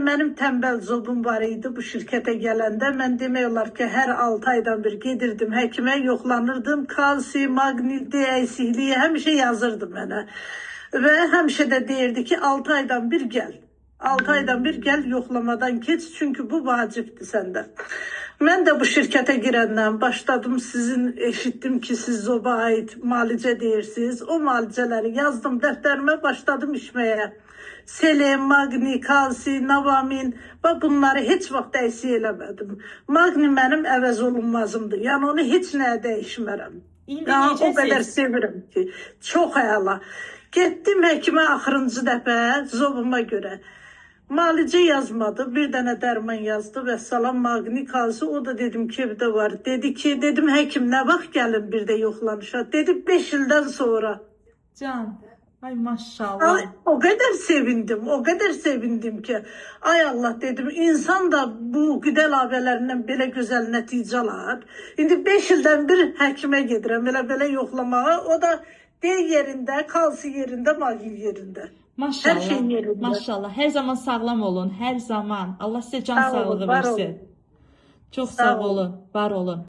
mənim tənbəl zobum var idi bu şirkətə gələndə. Mən demək olar ki, hər 6 aydan bir gedirdim həkimə, yoxlanırdım. Kalsi, maqni, D əksikliyi həmişə yazırdı mənə. Və həmişə də deyirdi ki, 6 aydan bir gəl. 6 aydan bir gəl, yoxlamadan keç, çünki bu vacibdir səndə. Mən də bu şirkətə girəndən başladım, sizin eşitdim ki, siz zoba aid müalicə deyirsiniz. O müalicələri yazdım dəftərimə, başladım içməyə. Selen, maqni, kalsi, navamin və bunları heç vaxt əksik eləmədim. Maqni mənim əvəz olunmazımdır, yəni onu heç nəyə dəyişmərəm. Yəni, o qədər sevirəm ki, çox əla. Getdim həkimə axırıncı dəfə zobuma görə. Müalicə yazmadı, bir dənə dərman yazdı və salam, maqni, kalsi, o da dedim ki, evdə var. Dedi ki, dedim həkim, nə vaxt gəlin bir də yoxlanışa? Dedi 5 ildən sonra. Can, ay maşallah. Ay, o qədər sevindim ki, ay Allah dedim, insan da bu qida əlavələrindən belə gözəl nəticə alır. İndi 5 ildən bir həkimə gedirəm, belə yoxlamağa, o da D yerində, kalsi yerində, maqni yerində. Maşallah, hər şeyin yerində. Maşallah, hər zaman sağlam olun, hər zaman. Allah sizə can sağlığı versin. Çox sağ olun, var olun.